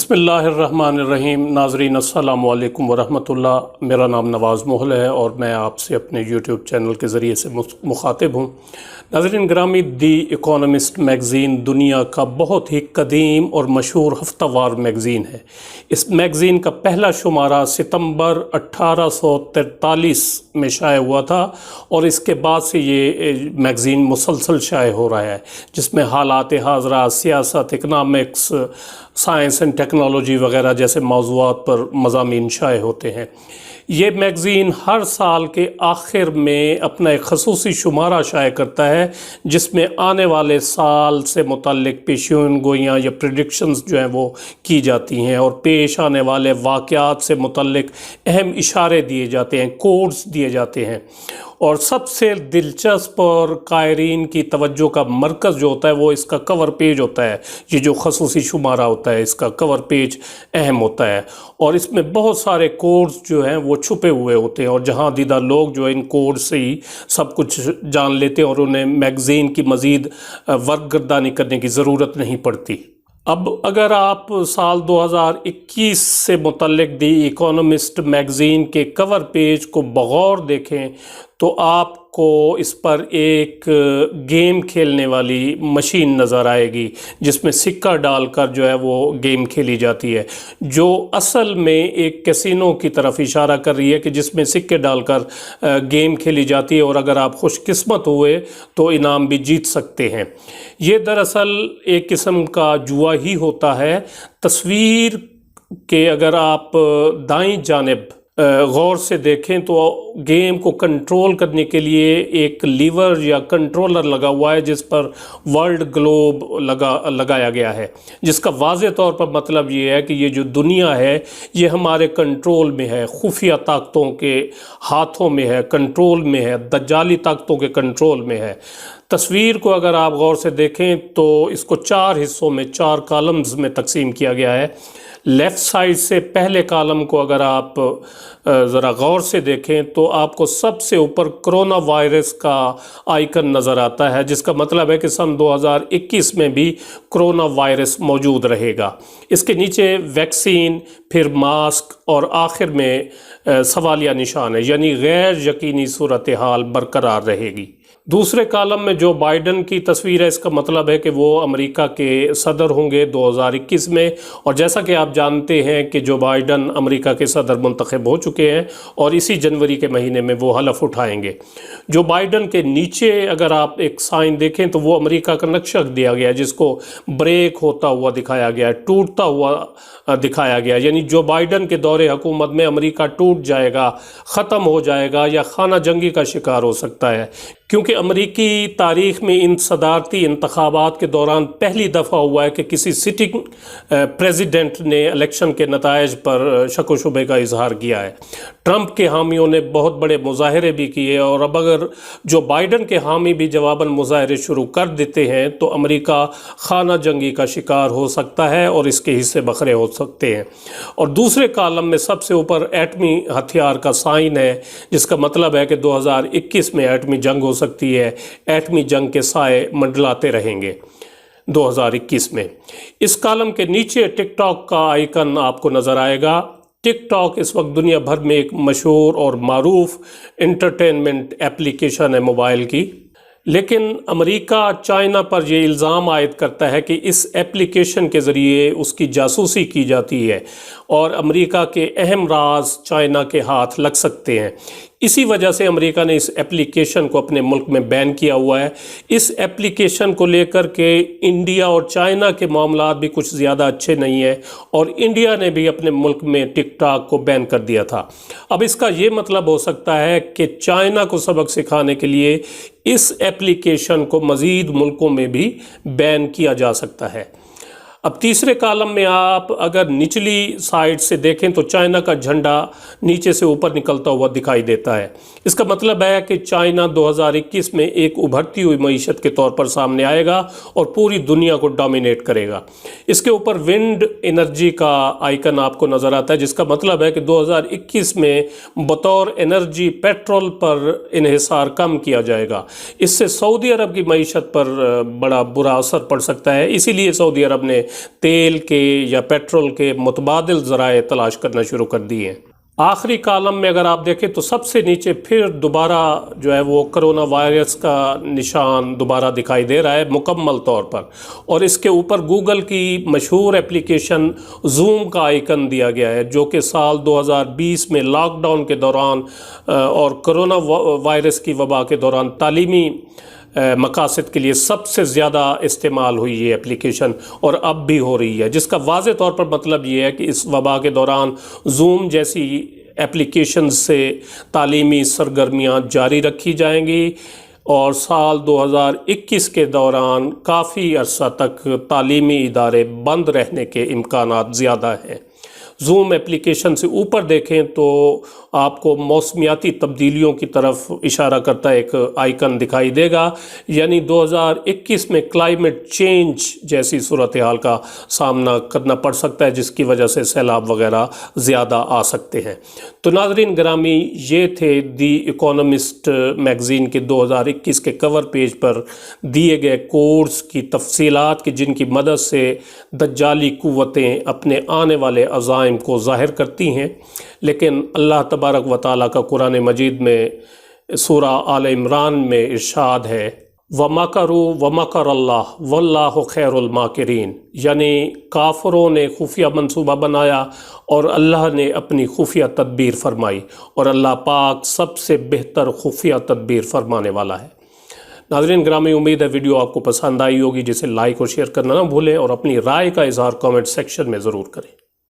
بسم اللہ الرحمن الرحیم۔ ناظرین السلام علیکم ورحمۃ اللہ۔ میرا نام نواز محل ہے اور میں آپ سے اپنے یوٹیوب چینل کے ذریعے سے مخاطب ہوں۔ ناظرین گرامی، دی اکانومسٹ میگزین دنیا کا بہت ہی قدیم اور مشہور ہفتہ وار میگزین ہے۔ اس میگزین کا پہلا شمارہ ستمبر 1843 میں شائع ہوا تھا اور اس کے بعد سے یہ میگزین مسلسل شائع ہو رہا ہے، جس میں حالات حاضرہ، سیاست، اکنامکس، سائنس اینڈ ٹیکنالوجی وغیرہ جیسے موضوعات پر مضامین شائع ہوتے ہیں۔ یہ میگزین ہر سال کے آخر میں اپنا ایک خصوصی شمارہ شائع کرتا ہے، جس میں آنے والے سال سے متعلق پیشین گوئیاں یا پریڈکشنز جو ہیں وہ کی جاتی ہیں اور پیش آنے والے واقعات سے متعلق اہم اشارے دیے جاتے ہیں، کوڈز دیے جاتے ہیں۔ اور سب سے دلچسپ اور قائرین کی توجہ کا مرکز جو ہوتا ہے وہ اس کا کور پیج ہوتا ہے۔ یہ جو خصوصی شمارہ ہوتا ہے، اس کا کور پیج اہم ہوتا ہے اور اس میں بہت سارے کوڈز جو ہیں وہ چھپے ہوئے ہوتے ہیں، اور جہاں دیدہ لوگ جو ان کوڈ سے ہی سب کچھ جان لیتے ہیں اور انہیں میگزین کی مزید ورق گردانی کرنے کی ضرورت نہیں پڑتی۔ اب اگر آپ سال 2021 سے متعلق دی اکانومسٹ میگزین کے کور پیج کو بغور دیکھیں تو آپ کو اس پر ایک گیم کھیلنے والی مشین نظر آئے گی، جس میں سکہ ڈال کر جو ہے وہ گیم کھیلی جاتی ہے، جو اصل میں ایک کیسینو کی طرف اشارہ کر رہی ہے کہ جس میں سکے ڈال کر گیم کھیلی جاتی ہے اور اگر آپ خوش قسمت ہوئے تو انعام بھی جیت سکتے ہیں۔ یہ دراصل ایک قسم کا جوا ہی ہوتا ہے۔ تصویر کے اگر آپ دائیں جانب غور سے دیکھیں تو گیم کو کنٹرول کرنے کے لیے ایک لیور یا کنٹرولر لگا ہوا ہے، جس پر ورلڈ گلوب لگایا گیا ہے، جس کا واضح طور پر مطلب یہ ہے کہ یہ جو دنیا ہے یہ ہمارے کنٹرول میں ہے، خفیہ طاقتوں کے ہاتھوں میں ہے، کنٹرول میں ہے، دجالی طاقتوں کے کنٹرول میں ہے۔ تصویر کو اگر آپ غور سے دیکھیں تو اس کو 4 حصوں میں، 4 کالمز میں تقسیم کیا گیا ہے۔ لیفٹ سائڈ سے پہلے کالم کو اگر آپ ذرا غور سے دیکھیں تو آپ کو سب سے اوپر کرونا وائرس کا آئیکن نظر آتا ہے، جس کا مطلب ہے کہ سن 2021 میں بھی کرونا وائرس موجود رہے گا۔ اس کے نیچے ویکسین، پھر ماسک اور آخر میں سوالیہ نشان ہے، یعنی غیر یقینی صورتحال برقرار رہے گی۔ دوسرے کالم میں جو بائیڈن کی تصویر ہے، اس کا مطلب ہے کہ وہ امریکہ کے صدر ہوں گے 2021 میں، اور جیسا کہ آپ جانتے ہیں کہ جو بائیڈن امریکہ کے صدر منتخب ہو چکے ہیں اور اسی جنوری کے مہینے میں وہ حلف اٹھائیں گے۔ جو بائیڈن کے نیچے اگر آپ ایک سائن دیکھیں تو وہ امریکہ کا نقشہ دیا گیا ہے، جس کو بریک ہوتا ہوا دکھایا گیا ہے، ٹوٹتا ہوا دکھایا گیا ہے، یعنی جو بائیڈن کے دور حکومت میں امریکہ ٹوٹ جائے گا، ختم ہو جائے گا یا خانہ جنگی کا شکار ہو سکتا ہے، کیونکہ امریکی تاریخ میں ان صدارتی انتخابات کے دوران پہلی دفعہ ہوا ہے کہ کسی سٹنگ پریزیڈنٹ نے الیکشن کے نتائج پر شک و شبے کا اظہار کیا ہے۔ ٹرمپ کے حامیوں نے بہت بڑے مظاہرے بھی کیے، اور اب اگر جو بائیڈن کے حامی بھی جواباً مظاہرے شروع کر دیتے ہیں تو امریکہ خانہ جنگی کا شکار ہو سکتا ہے اور اس کے حصے بکھرے ہو سکتے ہیں۔ اور دوسرے کالم میں سب سے اوپر ایٹمی ہتھیار کا سائن ہے، جس کا مطلب ہے کہ 2021 میں ایٹمی جنگ ہو سکتی ہے، ایٹمی جنگ کے سائے منڈلاتے رہیں گے 2021 میں۔ اس کالم کے نیچے ٹک ٹاک کا آئیکن آپ کو نظر آئے گا۔ ٹک ٹاک اس وقت دنیا بھر میں ایک مشہور اور معروف انٹرٹینمنٹ ایپلیکیشن ہے موبائل کی، لیکن امریکہ چائنا پر یہ الزام عائد کرتا ہے کہ اس ایپلیکیشن کے ذریعے اس کی جاسوسی کی جاتی ہے اور امریکہ کے اہم راز چائنا کے ہاتھ لگ سکتے ہیں۔ اسی وجہ سے امریکہ نے اس ایپلیکیشن کو اپنے ملک میں بین کیا ہوا ہے۔ اس ایپلیکیشن کو لے کر کے انڈیا اور چائنا کے معاملات بھی کچھ زیادہ اچھے نہیں ہیں، اور انڈیا نے بھی اپنے ملک میں ٹک ٹاک کو بین کر دیا تھا۔ اب اس کا یہ مطلب ہو سکتا ہے کہ چائنا کو سبق سکھانے کے لیے اس ایپلیکیشن کو مزید ملکوں میں بھی بین کیا جا سکتا ہے۔ اب تیسرے کالم میں آپ اگر نچلی سائڈ سے دیکھیں تو چائنا کا جھنڈا نیچے سے اوپر نکلتا ہوا دکھائی دیتا ہے۔ اس کا مطلب ہے کہ چائنا 2021 میں ایک ابھرتی ہوئی معیشت کے طور پر سامنے آئے گا اور پوری دنیا کو ڈومینیٹ کرے گا۔ اس کے اوپر ونڈ انرجی کا آئیکن آپ کو نظر آتا ہے، جس کا مطلب ہے کہ 2021 میں بطور انرجی پیٹرول پر انحصار کم کیا جائے گا۔ اس سے سعودی عرب کی معیشت پر بڑا برا اثر پڑ سکتا ہے، اسی لیے سعودی عرب نے تیل کے یا پیٹرول کے متبادل ذرائع تلاش کرنا شروع کر دیے ہیں۔ آخری کالم میں اگر آپ دیکھیں تو سب سے نیچے پھر دوبارہ جو ہے وہ کرونا وائرس کا نشان دوبارہ دکھائی دے رہا ہے مکمل طور پر، اور اس کے اوپر گوگل کی مشہور اپلیکیشن زوم کا آئیکن دیا گیا ہے، جو کہ سال 2020 میں لاک ڈاؤن کے دوران اور کرونا وائرس کی وبا کے دوران تعلیمی مقاصد کے لیے سب سے زیادہ استعمال ہوئی یہ اپلیکیشن، اور اب بھی ہو رہی ہے، جس کا واضح طور پر مطلب یہ ہے کہ اس وبا کے دوران زوم جیسی اپلیکیشن سے تعلیمی سرگرمیاں جاری رکھی جائیں گی، اور سال 2021 کے دوران کافی عرصہ تک تعلیمی ادارے بند رہنے کے امکانات زیادہ ہیں۔ زوم اپلیکیشن سے اوپر دیکھیں تو آپ کو موسمیاتی تبدیلیوں کی طرف اشارہ کرتا ایک آئیکن دکھائی دے گا، یعنی 2021 میں کلائمیٹ چینج جیسی صورتحال کا سامنا کرنا پڑ سکتا ہے، جس کی وجہ سے سیلاب وغیرہ زیادہ آ سکتے ہیں۔ تو ناظرین گرامی، یہ تھے دی اکانومسٹ میگزین کے 2021 کے کور پیج پر دیے گئے کورس کی تفصیلات کی، جن کی مدد سے دجالی قوتیں اپنے آنے والے عزائم کو ظاہر کرتی ہیں، لیکن اللہ تبارک و تعالیٰ کا قرآن مجید میں سورہ آل عمران میں ارشاد ہے وَمَكَرُوا وَمَكَرَ اللَّهُ وَاللَّهُ خَيْرُ الْمَاكِرِينَ، یعنی کافروں نے خفیہ منصوبہ بنایا اور اللہ نے اپنی خفیہ تدبیر فرمائی، اور اللہ پاک سب سے بہتر خفیہ تدبیر فرمانے والا ہے۔ ناظرین گرامی، امید ہے ویڈیو آپ کو پسند آئی ہوگی، جسے لائک اور شیئر کرنا نہ بھولیں، اور اپنی رائے کا اظہار کامنٹ سیکشن میں ضرور کریں۔